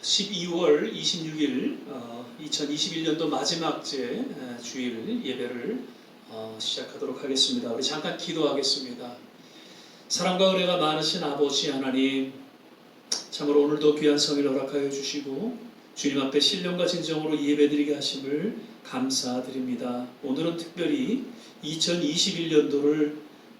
12월 26일 2021년도 마지막 주일 예배를 시작하도록 하겠습니다. 우리 잠깐 기도하겠습니다. 사랑과 은혜가 많으신 아버지 하나님, 참으로 오늘도 귀한 성일 허락하여 주시고 주님 앞에 신령과 진정으로 예배드리게 하심을 감사드립니다. 오늘은 특별히 2021년도를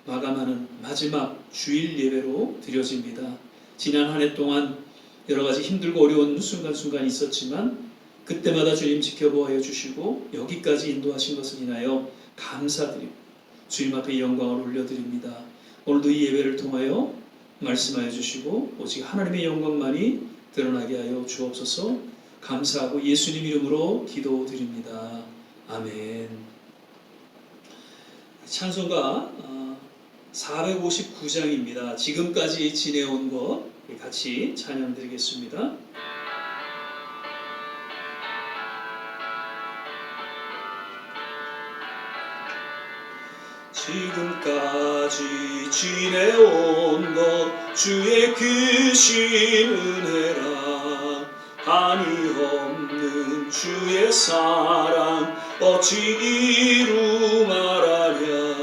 마감하는 마지막 주일 예배로 드려집니다. 지난 한 해 동안 여러 가지 힘들고 어려운 순간순간이 있었지만 그때마다 주님 지켜보아 주시고 여기까지 인도하신 것을 인하여 감사드리고 주님 앞에 영광을 올려드립니다. 오늘도 이 예배를 통하여 말씀하여 주시고 오직 하나님의 영광만이 드러나게 하여 주옵소서. 감사하고 예수님 이름으로 기도드립니다. 아멘. 찬송가 459장입니다. 지금까지 지내온 것 같이 찬양드리겠습니다. 지금까지 지내온 것 주의 크신 은혜라, 한이 없는 주의 사랑 어찌 이루 말하랴.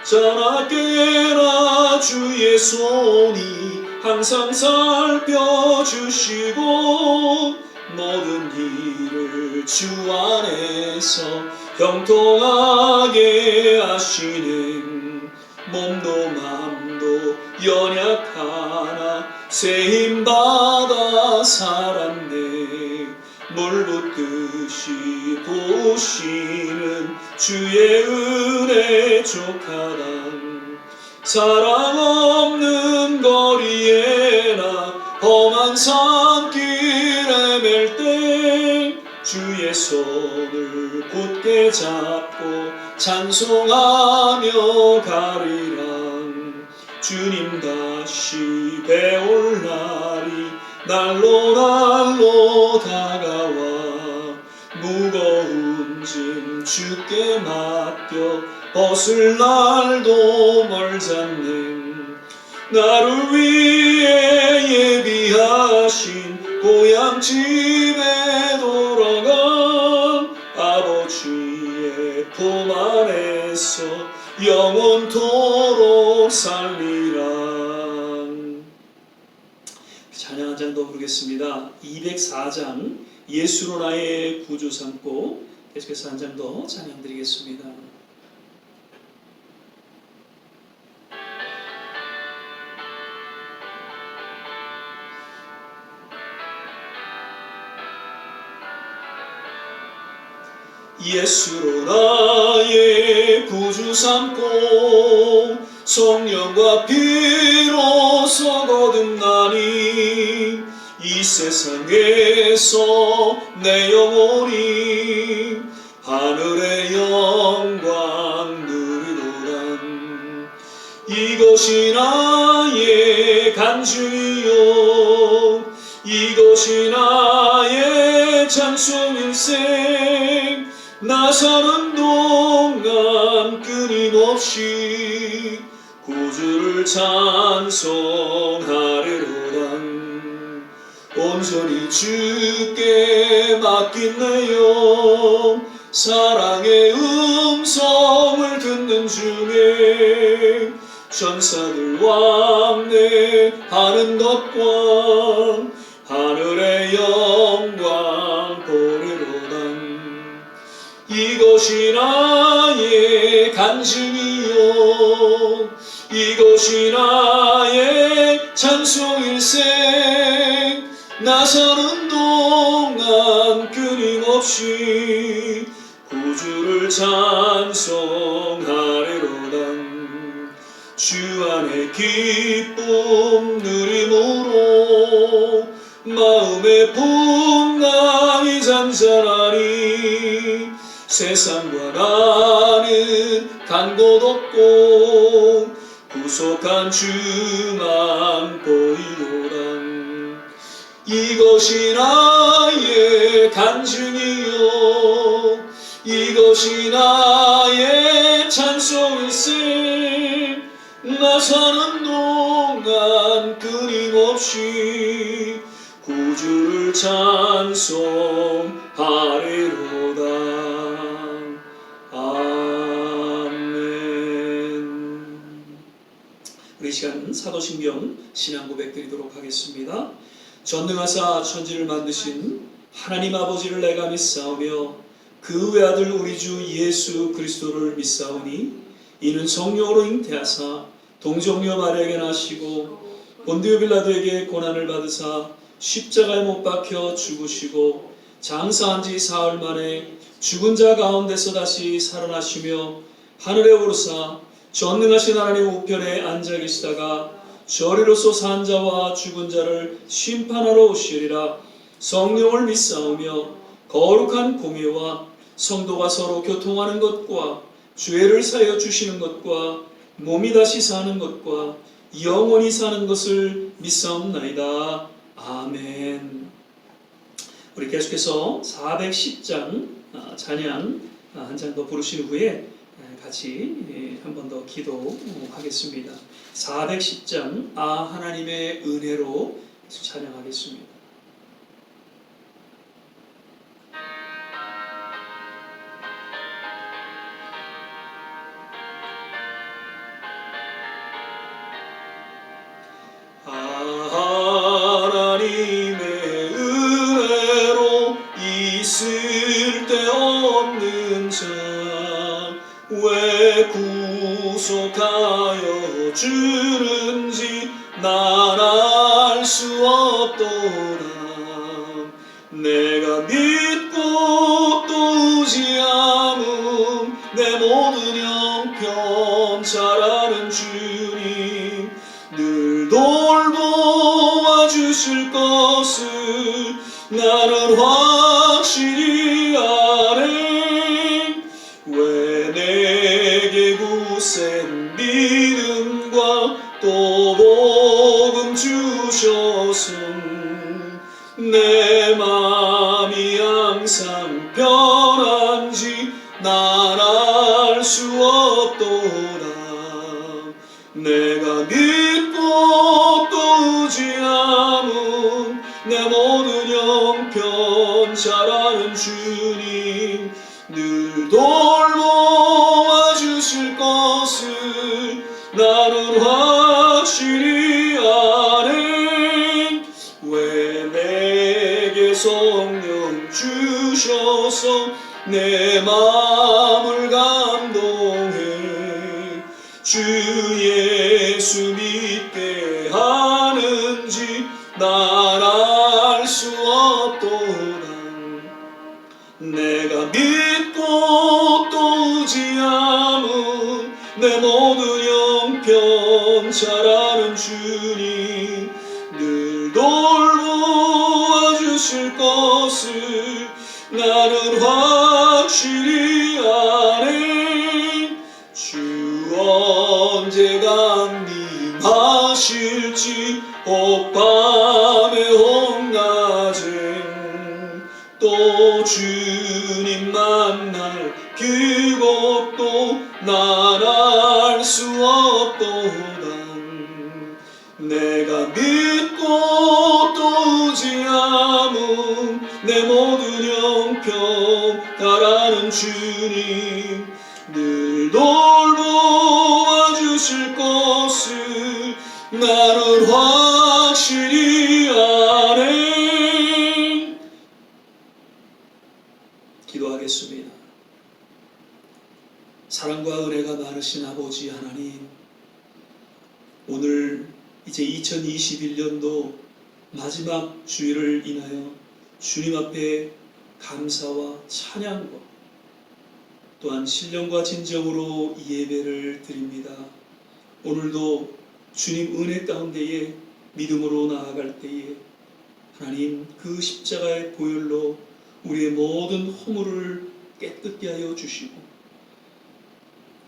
자나깨나 주의 손이 항상 살펴주시고 모든 일을 주 안에서 형통하게 하시네. 몸도 맘도 연약하나 새 힘받아 살았네. 물 붓듯이 부으시는 주의 은혜 족하다. 사랑 없는 거리에 나 험한 산길에 맬 때 주의 손을 굳게 잡고 찬송하며 가리라. 주님 다시 배올 날이 날로 다가와 무거운 짐 주께 맡겨 벗을 날도 멀잖네. 나를 위해 예비하신 고향 집에 돌아간 아버지의 품 안에서 영원토록 살리라. 찬양 한 장 더 부르겠습니다. 204장 예수로 나의 구주 삼고 계속해서 한 장 더 찬양 드리겠습니다. 예수로 나의 구주 삼고 성령과 피로서 거듭나니 이 세상에서 내 영혼이 하늘의 영광 누리노라. 이것이 나의 간증이요 이것이 나의 찬송일생. 나 사는 동안 끊임없이 구주를 찬송하리로다. 온전히 주께 맡긴 내 영 사랑의 음성을 듣는 중에 천사들 왕래하는 것과 하늘의 영광 보리로다. 이것이 나의 간증이요 이것이 나의 찬송일생. 나 사는 동안 끊임없이 구주를 찬송하리로다. 주 안에 기쁨 누림으로 마음의 풍랑이 잔잔하니 세상과 나는 간 곳 없고 구속한 주만 보이노라. 이것이 나의 간증이요 이것이 나의 찬송일생. 나 사는 동안 끊임없이 구주를 찬송하리로다. 아멘. 우리 시간 사도신경 신앙 고백 드리도록 하겠습니다. 전능하사 천지를 만드신 하나님 아버지를 내가 믿사오며 그 외아들 우리 주 예수 그리스도를 믿사오니 이는 성령으로 잉태하사 동정녀 마리아에게 나시고 본디오 빌라도에게 고난을 받으사 십자가에 못 박혀 죽으시고 장사한 지 사흘 만에 죽은 자 가운데서 다시 살아나시며 하늘에 오르사 전능하신 하나님 우편에 앉아 계시다가 저리로서 산 자와 죽은 자를 심판하러 오시리라. 성령을 믿사오며 거룩한 공예와 성도가 서로 교통하는 것과 죄를 사여 주시는 것과 몸이 다시 사는 것과 영원히 사는 것을 믿사옵나이다. 아멘. 우리 계속해서 410장 찬양 한 장 더 부르신 후에 같이 한 번 더 기도하겠습니다. 410장 하나님의 은혜로 찬양하겠습니다. 하나님의 은혜로 있을 데 없는 자 왜 구속하여 주는지 난 알 수 없도다. 내가 믿고 또 의지함은 내 모든 형편 잘 아는 주님 늘 돌보아 주실 것을 나는 확실히 아네. 왜 내게 굳센 믿음과 또 복음 주셔서 내 맘이 항상 편한지 난 알 수 없도다. 내가 믿고 또 의지함은 내 모든 형편 잘 아는 주님 늘 돌보아 주실 것을 나는 확실히 아네. 왜 내게 성령 주셔서 내 마음을 감동해 주 예수 믿게 하는지 난 알 수 없도다. 내가 믿고 또 의지함은 내 모든 형편 잘 아는 주님 늘 돌보아 주실 것을 나는 확실히 아네. 주 언제 강림하실지 혹밤에 혹낮에 또 주님 만날 그곳도 난 알 수 없도다. 내가 믿고 또 의지함은 내 모든 형편 잘 아는 주님 늘 돌보아 주실 것을 나는 확실히 아네. 기도하겠습니다. 사랑과 은혜가 많으신 아버지 하나님, 오늘 이제 2021년도 마지막 주일을 인하여 주님 앞에 감사와 찬양과 또한 신령과 진정으로 예배를 드립니다. 오늘도 주님 은혜 가운데에 믿음으로 나아갈 때에 하나님 그 십자가의 보혈로 우리의 모든 허물을 깨끗게 하여 주시고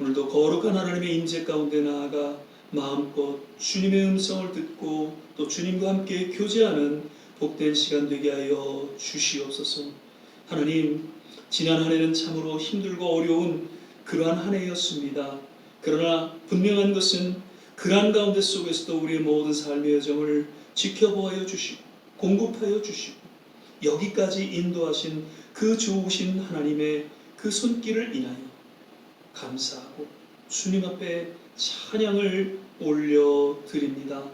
오늘도 거룩한 하나님의 임재 가운데 나아가 마음껏 주님의 음성을 듣고 또 주님과 함께 교제하는 복된 시간 되게 하여 주시옵소서. 하나님, 지난 한 해는 참으로 힘들고 어려운 그러한 한 해였습니다. 그러나 분명한 것은 그러한 가운데 속에서도 우리의 모든 삶의 여정을 지켜보아여 주시고 공급하여 주시고 여기까지 인도하신 그 좋으신 하나님의 그 손길을 인하여 감사하고 주님 앞에 찬양을 올려드립니다.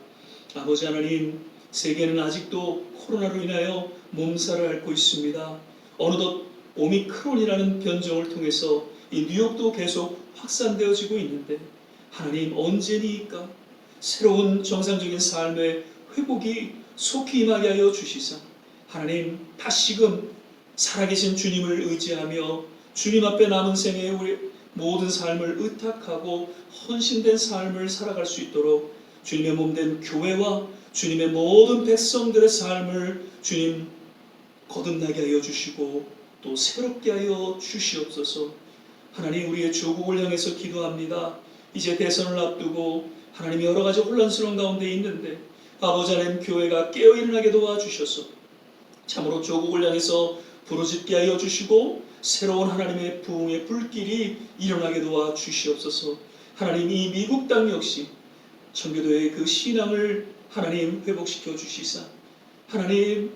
아버지 하나님, 세계는 아직도 코로나로 인하여 몸살을 앓고 있습니다. 어느덧 오미크론이라는 변종을 통해서 이 뉴욕도 계속 확산되어지고 있는데 하나님 언제니까 새로운 정상적인 삶의 회복이 속히 임하게 하여 주시사 하나님 다시금 살아계신 주님을 의지하며 주님 앞에 남은 생에 우리 모든 삶을 의탁하고 헌신된 삶을 살아갈 수 있도록 주님의 몸된 교회와 주님의 모든 백성들의 삶을 주님 거듭나게 하여 주시고 또 새롭게 하여 주시옵소서. 하나님, 우리의 조국을 향해서 기도합니다. 이제 대선을 앞두고 하나님 여러 가지 혼란스러운 가운데 있는데 아버지 하나님, 교회가 깨어 일어나게 도와주셔서 참으로 조국을 향해서 부르짖게 하여 주시고 새로운 하나님의 부흥의 불길이 일어나게 도와주시옵소서. 하나님, 이 미국 땅 역시 청교도의 그 신앙을 하나님 회복시켜 주시사 하나님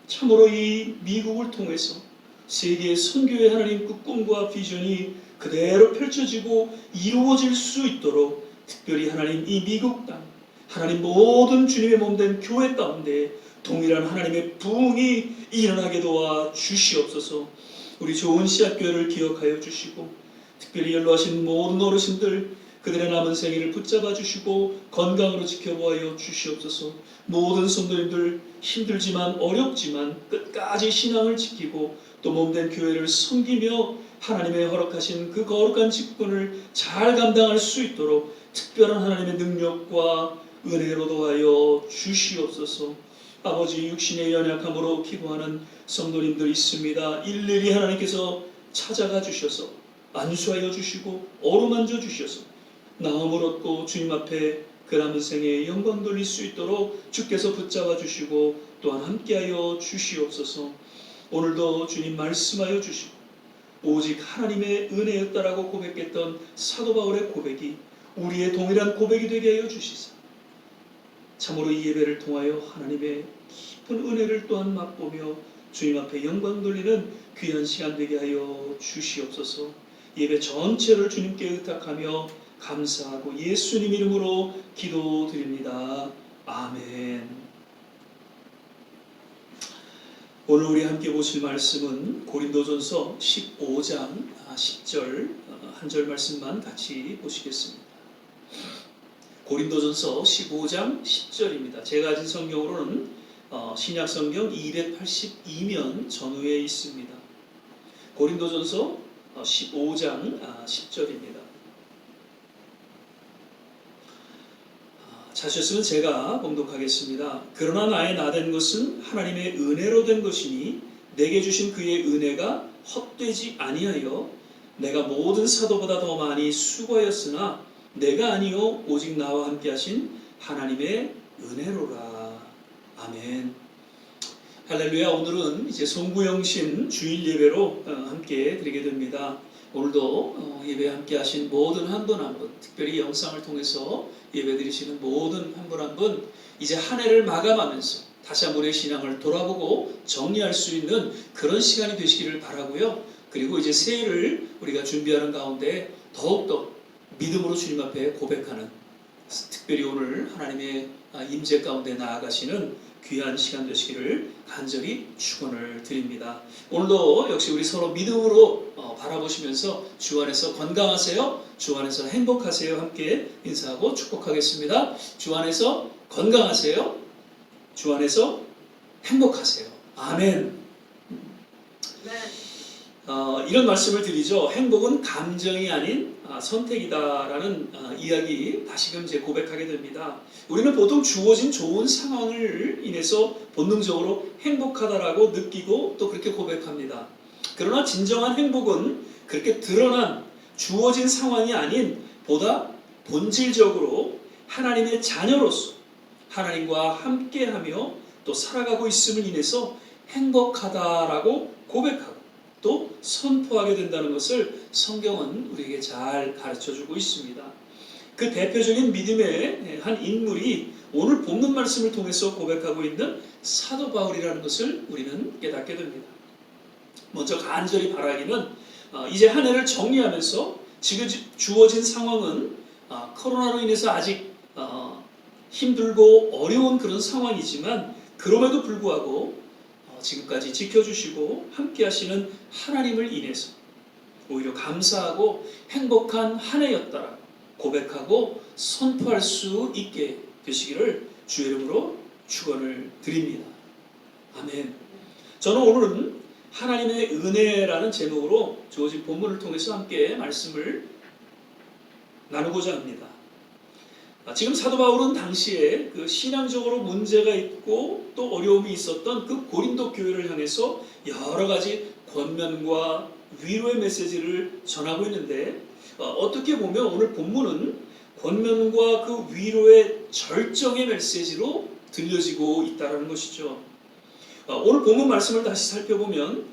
참으로 이 미국을 통해서 세계의 선교의 하나님 그 꿈과 비전이 그대로 펼쳐지고 이루어질 수 있도록 특별히 하나님 이 미국 땅 하나님 모든 주님의 몸된 교회 가운데 동일한 하나님의 부흥이 일어나게 도와 주시옵소서. 우리 좋은 씨앗교회를 기억하여 주시고 특별히 연로하신 모든 어르신들 그들의 남은 생일을 붙잡아 주시고 건강으로 지켜보아 주시옵소서. 모든 성도님들 힘들지만 어렵지만 끝까지 신앙을 지키고 또 몸된 교회를 섬기며 하나님의 허락하신 그 거룩한 직분을 잘 감당할 수 있도록 특별한 하나님의 능력과 은혜로 도와여 주시옵소서. 아버지, 육신의 연약함으로 기도하는 성도님들 있습니다. 일일이 하나님께서 찾아가 주셔서 안수하여 주시고 어루만져 주셔서 나음을 얻고 주님 앞에 그 남은 생에 영광 돌릴 수 있도록 주께서 붙잡아 주시고 또한 함께하여 주시옵소서. 오늘도 주님 말씀하여 주시고 오직 하나님의 은혜였다라고 고백했던 사도 바울의 고백이 우리의 동일한 고백이 되게 하여 주시사 참으로 이 예배를 통하여 하나님의 깊은 은혜를 또한 맛보며 주님 앞에 영광 돌리는 귀한 시간 되게 하여 주시옵소서. 예배 전체를 주님께 의탁하며 감사하고 예수님 이름으로 기도드립니다. 아멘. 오늘 우리 함께 보실 말씀은 고린도전서 15장 10절 한 절 말씀만 같이 보시겠습니다. 고린도전서 15장 10절입니다. 제가 가진 성경으로는 신약성경 282면 전후에 있습니다. 고린도전서 15장 10절입니다. 찾으셨으면 제가 봉독하겠습니다. 그러나 나의 나된 것은 하나님의 은혜로 된 것이니 내게 주신 그의 은혜가 헛되지 아니하여 내가 모든 사도보다 더 많이 수고하였으나 내가 아니요 오직 나와 함께 하신 하나님의 은혜로라. 아멘. 할렐루야. 오늘은 이제 송구영신 주일 예배로 함께 드리게 됩니다. 오늘도 예배 함께 하신 모든 한 분 한 분, 특별히 영상을 통해서 예배 드리시는 모든 한 분 한 분, 이제 한 해를 마감하면서 다시 한번 우리의 신앙을 돌아보고 정리할 수 있는 그런 시간이 되시기를 바라고요. 그리고 이제 새해를 우리가 준비하는 가운데 더욱더 믿음으로 주님 앞에 고백하는, 특별히 오늘 하나님의 임재 가운데 나아가시는 귀한 시간 되시기를 간절히 축원을 드립니다. 오늘도 역시 우리 서로 믿음으로 바라보시면서 주 안에서 건강하세요, 주 안에서 행복하세요 함께 인사하고 축복하겠습니다. 주 안에서 건강하세요, 주 안에서 행복하세요. 아멘. 네. 이런 말씀을 드리죠. 행복은 감정이 아닌 선택이다라는 이야기 다시금 이제 고백하게 됩니다. 우리는 보통 주어진 좋은 상황을 인해서 본능적으로 행복하다라고 느끼고 또 그렇게 고백합니다. 그러나 진정한 행복은 그렇게 드러난 주어진 상황이 아닌 보다 본질적으로 하나님의 자녀로서 하나님과 함께하며 또 살아가고 있음을 인해서 행복하다라고 고백하고 또 선포하게 된다는 것을 성경은 우리에게 잘 가르쳐주고 있습니다. 그 대표적인 믿음의 한 인물이 오늘 본문 말씀을 통해서 고백하고 있는 사도 바울이라는 것을 우리는 깨닫게 됩니다. 먼저 간절히 바라기는 이제 한 해를 정리하면서 지금 주어진 상황은 코로나로 인해서 아직 힘들고 어려운 그런 상황이지만 그럼에도 불구하고 지금까지 지켜주시고 함께 하시는 하나님을 인해서 오히려 감사하고 행복한 한 해였다라고 고백하고 선포할 수 있게 되시기를 주의 이름으로 축원을 드립니다. 아멘. 저는 오늘은 하나님의 은혜라는 제목으로 주어진 본문을 통해서 함께 말씀을 나누고자 합니다. 지금 사도 바울은 당시에 그 신앙적으로 문제가 있고 또 어려움이 있었던 그 고린도 교회를 향해서 여러 가지 권면과 위로의 메시지를 전하고 있는데 어떻게 보면 오늘 본문은 권면과 그 위로의 절정의 메시지로 들려지고 있다는 것이죠. 오늘 본문 말씀을 다시 살펴보면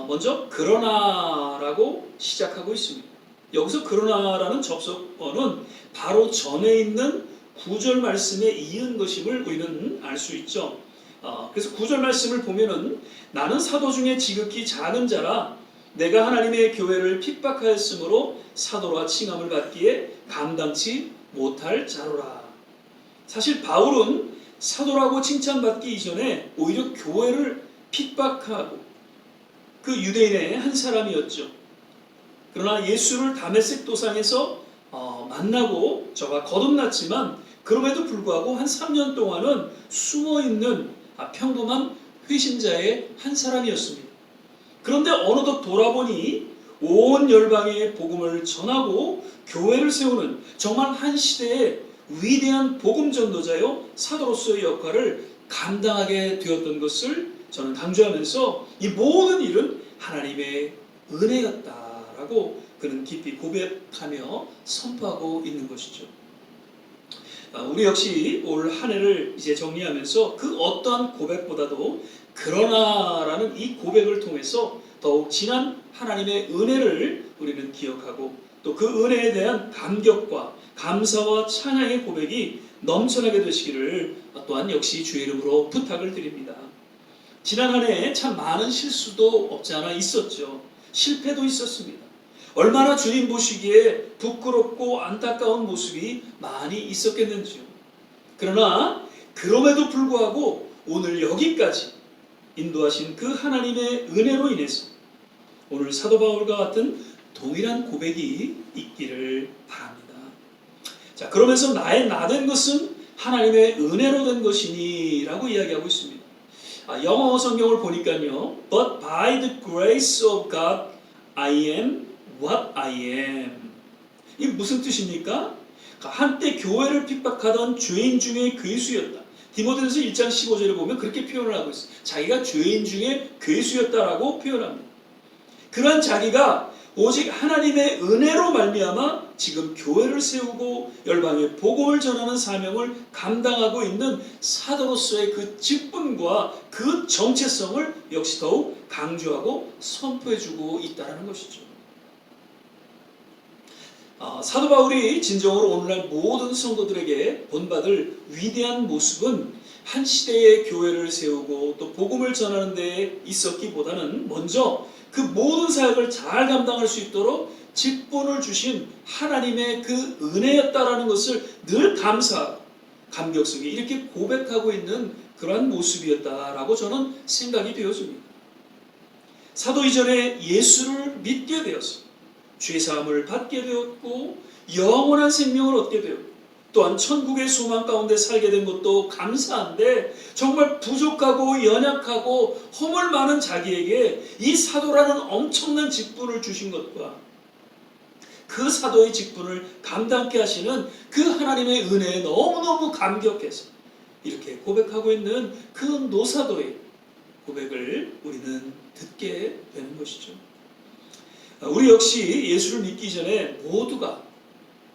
먼저 그러나라고 시작하고 있습니다. 여기서 그러나라는 접속어는 바로 전에 있는 9절 말씀에 이은 것임을 우리는 알 수 있죠. 그래서 9절 말씀을 보면은 나는 사도 중에 지극히 작은 자라 내가 하나님의 교회를 핍박하였으므로 사도라 칭함을 받기에 감당치 못할 자로라. 사실 바울은 사도라고 칭찬받기 이전에 오히려 교회를 핍박하고 그 유대인의 한 사람이었죠. 그러나 예수를 다메섹 도상에서 만나고 저가 거듭났지만 그럼에도 불구하고 한 3년 동안은 숨어있는 평범한 회심자의 한 사람이었습니다. 그런데 어느덧 돌아보니 온 열방에 복음을 전하고 교회를 세우는 정말 한 시대의 위대한 복음 전도자요 사도로서의 역할을 감당하게 되었던 것을 저는 강조하면서 이 모든 일은 하나님의 은혜였다라고 그는 깊이 고백하며 선포하고 있는 것이죠. 우리 역시 올 한 해를 이제 정리하면서 그 어떠한 고백보다도 그러나라는 이 고백을 통해서 더욱 진한 하나님의 은혜를 우리는 기억하고 또 그 은혜에 대한 감격과 감사와 찬양의 고백이 넘쳐나게 되시기를 또한 역시 주의 이름으로 부탁을 드립니다. 지난 한 해 참 많은 실수도 없지 않아 있었죠. 실패도 있었습니다. 얼마나 주님 보시기에 부끄럽고 안타까운 모습이 많이 있었겠는지요. 그러나 그럼에도 불구하고 오늘 여기까지 인도하신 그 하나님의 은혜로 인해서 오늘 사도 바울과 같은 동일한 고백이 있기를 바랍니다. 자, 그러면서 나의 나된 것은 하나님의 은혜로 된 것이니 라고 이야기하고 있습니다. 영어 성경을 보니까요, But by the grace of God I am what I am. 이게 무슨 뜻입니까? 한때 교회를 핍박하던 죄인 중에 괴수였다. 디모데전서 1장 15절에 보면 그렇게 표현을 하고 있어요. 자기가 죄인 중에 괴수였다라고 표현합니다. 그러한 자기가 오직 하나님의 은혜로 말미암아 지금 교회를 세우고 열방에 복음을 전하는 사명을 감당하고 있는 사도로서의 그 직분과 그 정체성을 역시 더욱 강조하고 선포해주고 있다는 것이죠. 사도 바울이 진정으로 오늘날 모든 성도들에게 본받을 위대한 모습은 한 시대의 교회를 세우고 또 복음을 전하는 데 있었기보다는 먼저 그 모든 사역을 잘 감당할 수 있도록 직분을 주신 하나님의 그 은혜였다라는 것을 늘 감사하고 감격 속에 이렇게 고백하고 있는 그러한 모습이었다라고 저는 생각이 되어집니다. 사도 이전에 예수를 믿게 되었습니다. 죄사함을 받게 되었고 영원한 생명을 얻게 되었고 또한 천국의 소망 가운데 살게 된 것도 감사한데 정말 부족하고 연약하고 허물 많은 자기에게 이 사도라는 엄청난 직분을 주신 것과 그 사도의 직분을 감당케 하시는 그 하나님의 은혜에 너무너무 감격해서 이렇게 고백하고 있는 그 노사도의 고백을 우리는 듣게 되는 것이죠. 우리 역시 예수를 믿기 전에 모두가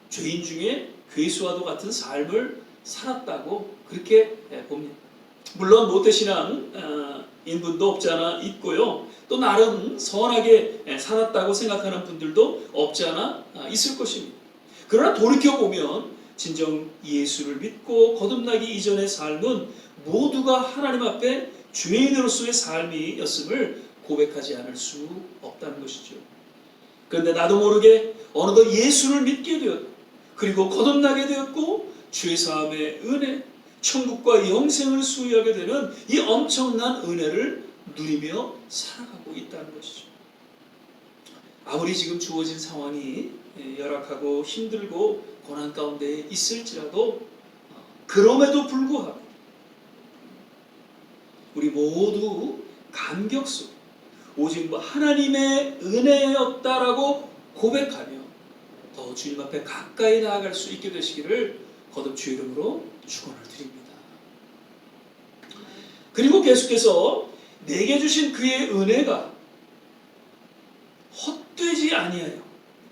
죄인 중에 괴수와도 같은 삶을 살았다고 그렇게 봅니다. 물론 모태신앙 인분도 없지 않아 있고요. 또 나름 선하게 살았다고 생각하는 분들도 없지 않아 있을 것입니다. 그러나 돌이켜보면 진정 예수를 믿고 거듭나기 이전의 삶은 모두가 하나님 앞에 죄인으로서의 삶이었음을 고백하지 않을 수 없다는 것이죠. 그런데 나도 모르게 어느덧 예수를 믿게 되었고, 그리고 거듭나게 되었고, 죄사함의 은혜, 천국과 영생을 소유하게 되는 이 엄청난 은혜를 누리며 살아가고 있다는 것이죠. 아무리 지금 주어진 상황이 열악하고 힘들고 고난 가운데 있을지라도 그럼에도 불구하고 우리 모두 감격 속 오직 하나님의 은혜였다라고 고백하며 더 주님 앞에 가까이 나아갈 수 있게 되시기를 거듭 주의 이름으로 축원을 드립니다. 그리고 계속해서 내게 주신 그의 은혜가 헛되지 아니하여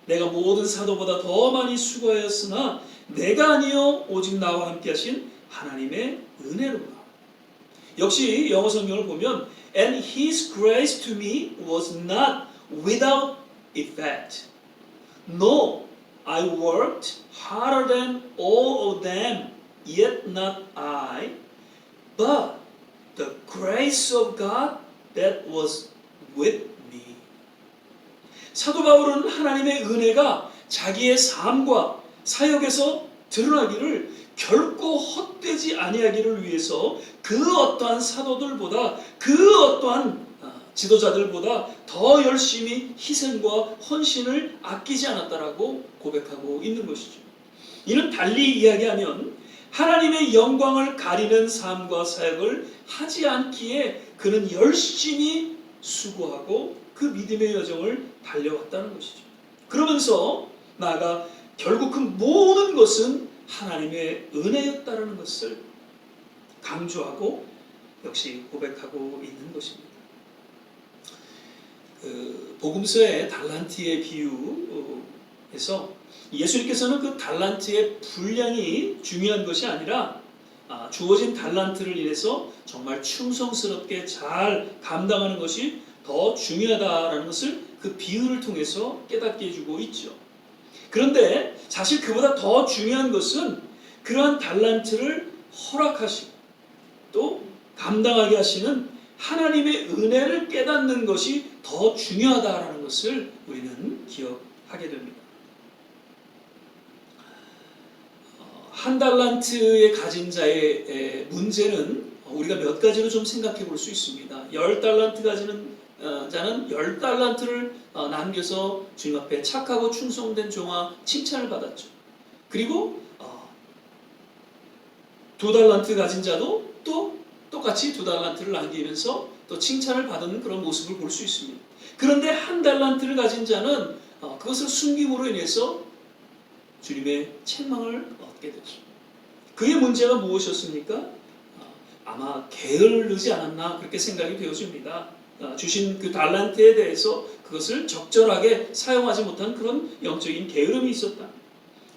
내가 모든 사도보다 더 많이 수고하였으나 내가 아니요 오직 나와 함께 하신 하나님의 은혜로라. 역시 영어 성경을 보면 And his grace to me was not without effect. No, I worked harder than all of them, yet not I, but the grace of God that was with me. 사도 바울은 하나님의 은혜가 자기의 삶과 사역에서 드러나기를 결코 헛되지 아니하기를 위해서 그 어떠한 사도들보다 그 어떠한 지도자들보다 더 열심히 희생과 헌신을 아끼지 않았다라고 고백하고 있는 것이죠. 이는 달리 이야기하면 하나님의 영광을 가리는 삶과 사역을 하지 않기에 그는 열심히 수고하고 그 믿음의 여정을 달려왔다는 것이죠. 그러면서 나아가 결국 그 모든 것은 하나님의 은혜였다라는 것을 강조하고 역시 고백하고 있는 것입니다. 복음서의 달란트의 비유에서 예수님께서는 그 달란트의 분량이 중요한 것이 아니라 주어진 달란트를 인해서 정말 충성스럽게 잘 감당하는 것이 더 중요하다라는 것을 그 비유를 통해서 깨닫게 해주고 있죠. 그런데 사실 그보다 더 중요한 것은 그러한 달란트를 허락하시고 또 감당하게 하시는 하나님의 은혜를 깨닫는 것이 더 중요하다라는 것을 우리는 기억하게 됩니다. 한 달란트의 가진 자의 문제는 우리가 몇 가지로 좀 생각해 볼 수 있습니다. 10달란트 가지는 자는 10달란트를 남겨서 주님 앞에 착하고 충성된 종아 칭찬을 받았죠. 그리고 2달란트 가진 자도 또 똑같이 2달란트를 남기면서 또 칭찬을 받는 그런 모습을 볼 수 있습니다. 그런데 1달란트를 가진 자는 그것을 숨김으로 인해서 주님의 책망을 얻게 되죠. 그의 문제가 무엇이었습니까? 아마 게을르지 않았나 그렇게 생각이 되어집니다. 주신 그 달란트에 대해서 그것을 적절하게 사용하지 못한 그런 영적인 게으름이 있었다.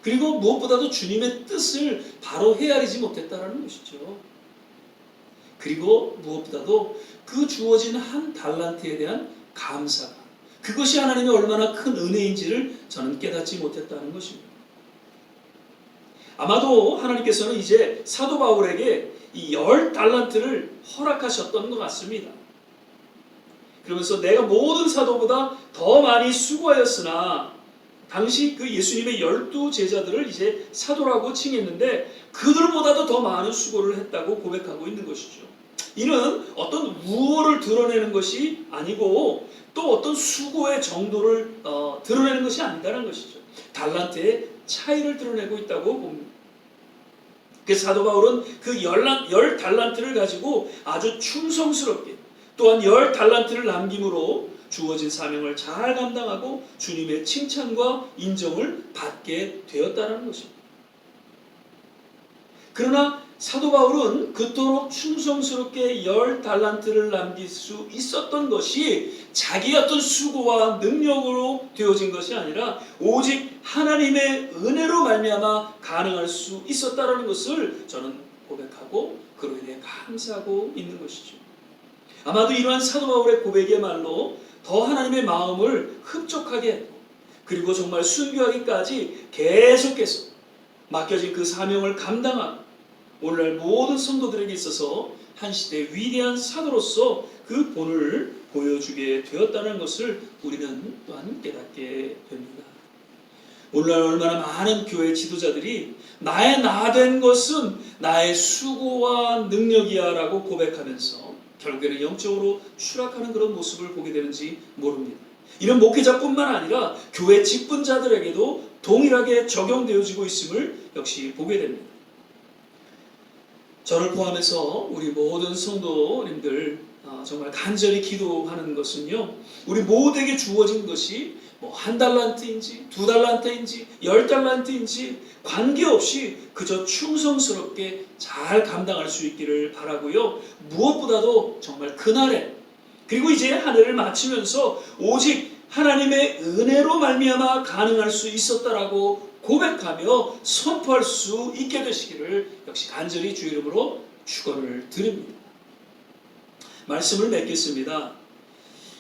그리고 무엇보다도 주님의 뜻을 바로 헤아리지 못했다라는 것이죠. 그리고 무엇보다도 그 주어진 1달란트에 대한 감사가 그것이 하나님의 얼마나 큰 은혜인지를 저는 깨닫지 못했다는 것입니다. 아마도 하나님께서는 이제 사도 바울에게 이 10달란트를 허락하셨던 것 같습니다. 그러면서 내가 모든 사도보다 더 많이 수고하였으나 당시 그 예수님의 12 제자들을 이제 사도라고 칭했는데 그들보다도 더 많은 수고를 했다고 고백하고 있는 것이죠. 이는 어떤 우월을 드러내는 것이 아니고 또 어떤 수고의 정도를 드러내는 것이 아니다라는 것이죠. 달란트의 차이를 드러내고 있다고 봅니다. 그래서 사도 바울은 그 10달란트를 가지고 아주 충성스럽게 또한 10달란트를 남김으로 주어진 사명을 잘 감당하고 주님의 칭찬과 인정을 받게 되었다는 것입니다. 그러나 사도 바울은 그토록 충성스럽게 10달란트를 남길 수 있었던 것이 자기의 어떤 수고와 능력으로 되어진 것이 아니라 오직 하나님의 은혜로 말미암아 가능할 수 있었다는 것을 저는 고백하고 그로 인해 감사하고 있는 것이죠. 아마도 이러한 사도 바울의 고백이야말로 더 하나님의 마음을 흡족하게 했고 그리고 정말 순교하기까지 계속해서 맡겨진 그 사명을 감당한 오늘날 모든 성도들에게 있어서 한 시대의 위대한 사도로서 그 본을 보여주게 되었다는 것을 우리는 또한 깨닫게 됩니다. 오늘날 얼마나 많은 교회 지도자들이 나의 나된 것은 나의 수고와 능력이야 라고 고백하면서 결국에는 영적으로 추락하는 그런 모습을 보게 되는지 모릅니다. 이런 목회자뿐만 아니라 교회 직분자들에게도 동일하게 적용되어지고 있음을 역시 보게 됩니다. 저를 포함해서 우리 모든 성도님들 정말 간절히 기도하는 것은요, 우리 모두에게 주어진 것이 한 달란트인지 2달란트인지 10달란트인지 관계없이 그저 충성스럽게 잘 감당할 수 있기를 바라고요. 무엇보다도 정말 그날에 그리고 이제 한 해를 마치면서 오직 하나님의 은혜로 말미암아 가능할 수 있었다라고 고백하며 선포할 수 있게 되시기를 역시 간절히 주 이름으로 축원을 드립니다. 말씀을 맺겠습니다.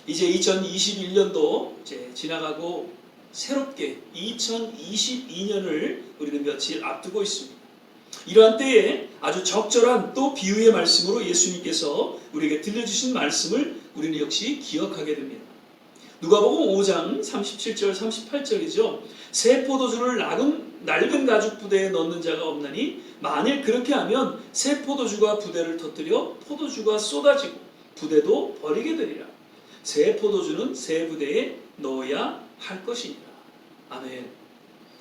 이제 2021년도 이제 지나가고 새롭게 2022년을 우리는 며칠 앞두고 있습니다. 이러한 때에 아주 적절한 또 비유의 말씀으로 예수님께서 우리에게 들려주신 말씀을 우리는 역시 기억하게 됩니다. 누가복음 5장 37절 38절이죠. 새 포도주를 낡은 가죽 부대에 넣는 자가 없나니 만일 그렇게 하면 새 포도주가 부대를 터뜨려 포도주가 쏟아지고 부대도 버리게 되리라. 새 포도주는 새 부대에 넣어야 할 것이니라. 아멘.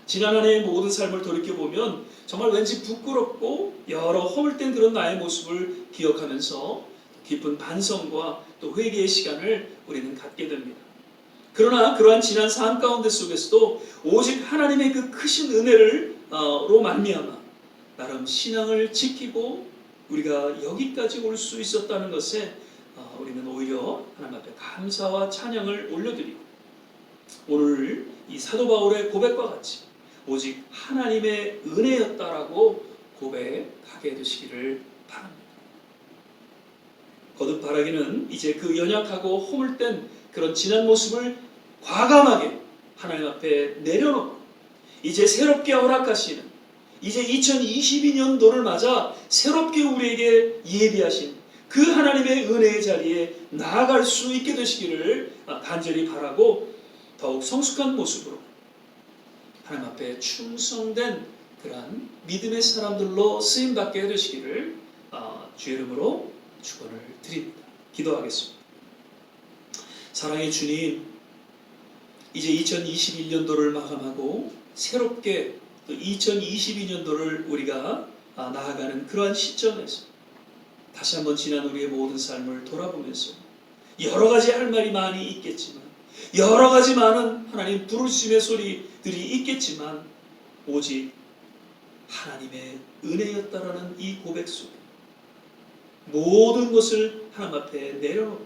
지난 한 해의 모든 삶을 돌이켜보면 정말 왠지 부끄럽고 여러 허물된 그런 나의 모습을 기억하면서 깊은 반성과 또 회개의 시간을 우리는 갖게 됩니다. 그러나 그러한 지난 삶 가운데 속에서도 오직 하나님의 그 크신 은혜로 말미암아 나름 신앙을 지키고 우리가 여기까지 올 수 있었다는 것에 우리는 오히려 하나님 앞에 감사와 찬양을 올려드리고 오늘 이 사도 바울의 고백과 같이 오직 하나님의 은혜였다라고 고백하게 되시기를 바랍니다. 거듭 바라기는 이제 그 연약하고 허물된 그런 지난 모습을 과감하게 하나님 앞에 내려놓고 이제 새롭게 허락하시는 이제 2022년도를 맞아 새롭게 우리에게 예비하신 그 하나님의 은혜의 자리에 나아갈 수 있게 되시기를 간절히 바라고 더욱 성숙한 모습으로 하나님 앞에 충성된 그러한 믿음의 사람들로 쓰임받게 되시기를 주 이름으로 축원을 드립니다. 기도하겠습니다. 사랑의 주님, 이제 2021년도를 마감하고 새롭게 또 2022년도를 우리가 나아가는 그러한 시점에서 다시 한번 지난 우리의 모든 삶을 돌아보면서 여러 가지 할 말이 많이 있겠지만 여러 가지 많은 하나님 부르심의 소리들이 있겠지만 오직 하나님의 은혜였다라는 이 고백 속에 모든 것을 하나님 앞에 내려놓고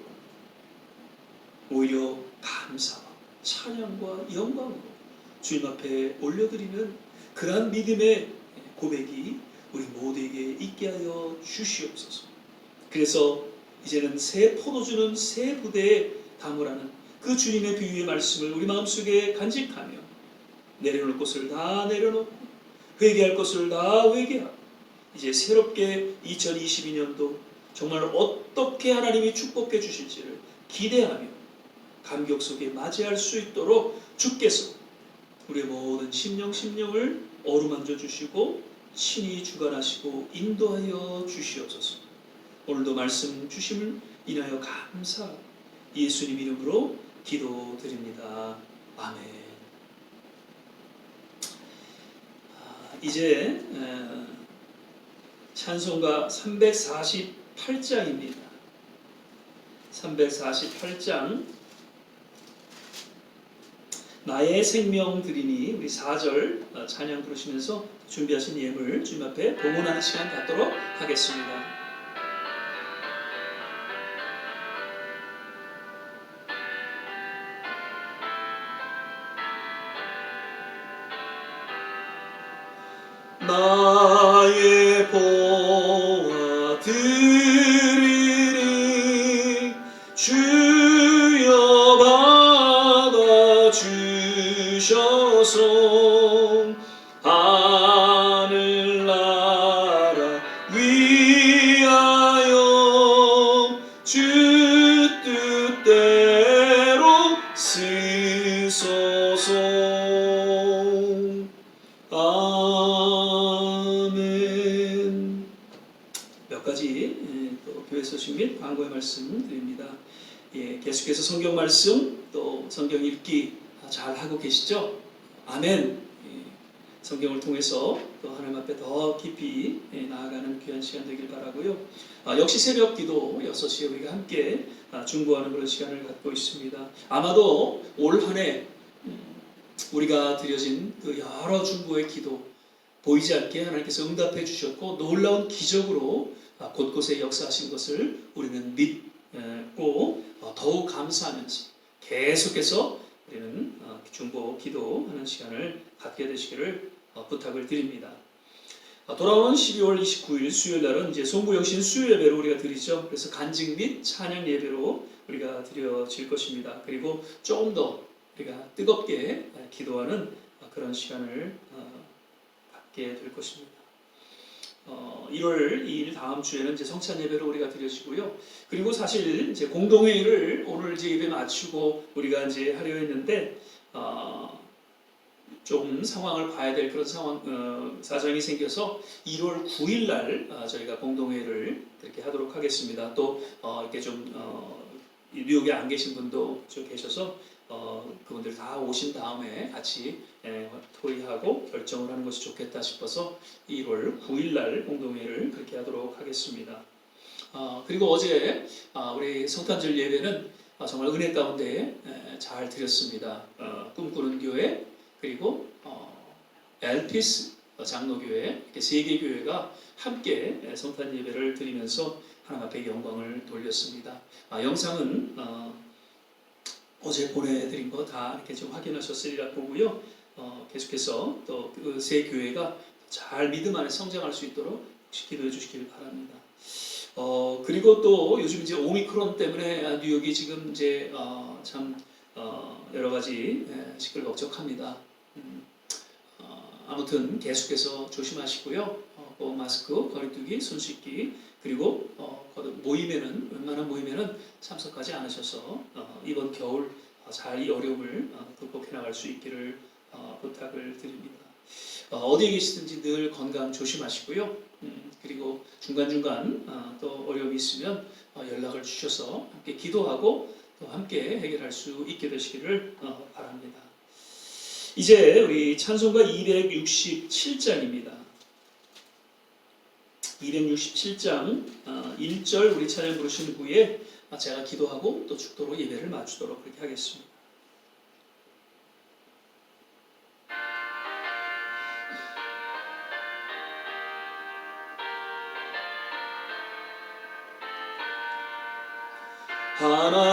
오히려 감사와 찬양과 영광으로 주님 앞에 올려드리는 그러한 믿음의 고백이 우리 모두에게 있게 하여 주시옵소서. 그래서 이제는 새 포도주는 새 부대에 담으라는 그 주님의 비유의 말씀을 우리 마음속에 간직하며 내려놓을 것을 다 내려놓고 회개할 것을 다 회개하고 이제 새롭게 2022년도 정말 어떻게 하나님이 축복해 주실지를 기대하며 감격 속에 맞이할 수 있도록 주께서 우리의 모든 심령을 어루만져 주시고 친히 주관하시고 인도하여 주시옵소서. 오늘도 말씀 주심을 인하여 감사 예수님 이름으로 기도드립니다. 아멘. 이제 찬송가 348장입니다. 348장 나의 생명 드리니 우리 4절 찬양 부르시면서 준비하신 예물 주님 앞에 봉헌하는 시간 갖도록 하겠습니다. 나의 보아 드리니 주여 받아 주셔서 아멘. 뜻대로 쓰소서. 아멘. 몇 가지 또 교회 소식 및 광고의 말씀 드립니다. 계속해서 성경 말씀 또 성경 읽기 잘 하고 계시죠? 아멘. 성경을 통해서 또 하나님 앞에 더 깊이 나아가는 귀한 시간 되길 바라고요. 역시 새벽 기도 6시에 우리가 함께 중보하는 그런 시간을 갖고 있습니다. 아마도 올 한 해 우리가 드려진 그 여러 중보의 기도 보이지 않게 하나님께서 응답해 주셨고 놀라운 기적으로 곳곳에 역사하신 것을 우리는 믿고 더욱 감사하면서 계속해서 우리는 중보 기도하는 시간을 갖게 되시기를 부탁을 드립니다. 돌아오는 12월 29일 수요일 날은 이제 송구영신 수요 예배로 우리가 드리죠. 그래서 간증 및 찬양 예배로 우리가 드려질 것입니다. 그리고 조금 더 우리가 뜨겁게 기도하는 그런 시간을 갖게 될 것입니다. 1월 2일 다음 주에는 이제 성찬 예배로 우리가 드려지고요. 그리고 사실 이제 공동회의를 오늘 이제 예배 마치고 우리가 이제 하려 했는데 좀 상황을 봐야 될 그런 사정이 생겨서 1월 9일 날 저희가 공동회의를 이렇게 하도록 하겠습니다. 또 이렇게 좀 뉴욕에 안 계신 분도 좀 계셔서 그분들 다 오신 다음에 같이 토의하고 결정을 하는 것이 좋겠다 싶어서 1월 9일 날 공동회의를 그렇게 하도록 하겠습니다. 그리고 어제 우리 성탄절 예배는 정말 은혜 가운데 잘 드렸습니다. 꿈꾸는 교회 그리고 엘피스 장로교회 이렇게 3개 교회가 함께 성탄 예배를 드리면서 하나님 앞에 영광을 돌렸습니다. 영상은 어제 보내드린 거 다 이렇게 좀 확인하셨으리라 보고요. 계속해서 또 그 3 교회가 잘 믿음 안에 성장할 수 있도록 혹시 기도해 주시길 바랍니다. 그리고 또 요즘 이제 오미크론 때문에 뉴욕이 지금 이제 참 여러 가지 시끌벅적합니다. 아무튼 계속해서 조심하시고요. 마스크, 거리두기, 손 씻기 그리고 모임에는 웬만한 모임에는 참석하지 않으셔서 이번 겨울 잘 이 어려움을 극복해 나갈 수 있기를 부탁을 드립니다. 어디에 계시든지 늘 건강 조심하시고요. 그리고 중간중간 또 어려움이 있으면 연락을 주셔서 함께 기도하고 또 함께 해결할 수 있게 되시기를 바랍니다. 이제 우리 찬송가 267장입니다. 267장 1절 우리 찬양 부르신 후에 제가 기도하고 또 축도로 예배를 마치도록 그렇게 하겠습니다.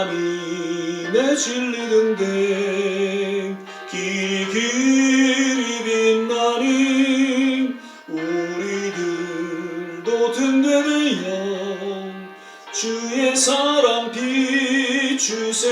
하나님의 진리 등대 길이 빛나니 우리들도 등대되어 주의 사랑 비추세.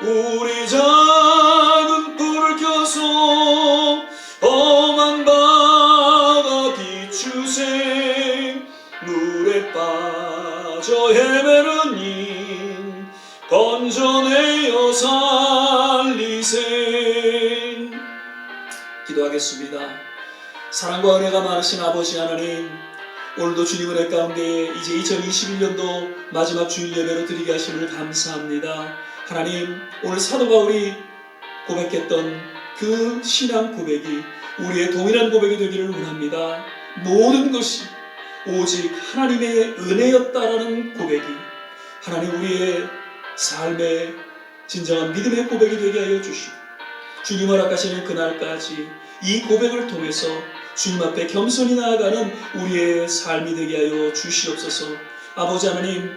우리 작은 불을 켜서 험한 바다 비추세. 물에 빠져 헤매는 인 건져내어 살리세. 기도하겠습니다. 사랑과 은혜가 많으신 아버지 하나님, 오늘도 주님 은혜 가운데 이제 2021년도 마지막 주일 예배로 드리게 하심을 감사합니다. 하나님, 오늘 사도 바울이 고백했던 그 신앙 고백이 우리의 동일한 고백이 되기를 원합니다. 모든 것이 오직 하나님의 은혜였다라는 고백이 하나님 우리의 삶의 진정한 믿음의 고백이 되게 하여 주시고, 주님 허락하시는 그날까지 이 고백을 통해서 주님 앞에 겸손히 나아가는 우리의 삶이 되게 하여 주시옵소서. 아버지 하나님,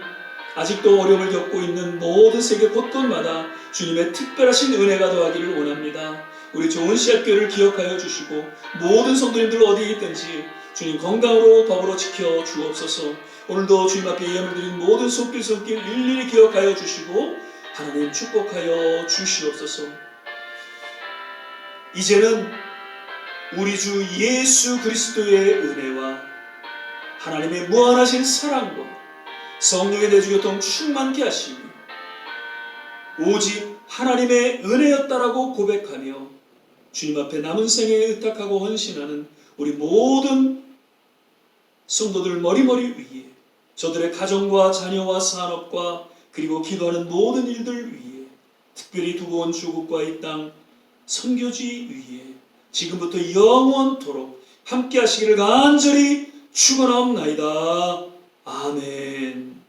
아직도 어려움을 겪고 있는 모든 세계 곳곳마다 주님의 특별하신 은혜가 더하기를 원합니다. 우리 좋은 씨앗교회를 기억하여 주시고 모든 성도님들 어디에 있든지 주님 건강으로 더불어 지켜 주옵소서. 오늘도 주님 앞에 예언을 드린 모든 손길 일일이 기억하여 주시고 하나님 축복하여 주시옵소서. 이제는 우리 주 예수 그리스도의 은혜와 하나님의 무한하신 사랑과 성령의 내주교통 충만케 하시니 오직 하나님의 은혜였다라고 고백하며 주님 앞에 남은 생에 의탁하고 헌신하는 우리 모든 성도들 머리머리 위에, 저들의 가정과 자녀와 산업과 그리고 기도하는 모든 일들 위에, 특별히 두고 온 조국과 이 땅 선교지 위에 지금부터 영원토록 함께 하시기를 간절히 축원하옵나이다. 아멘.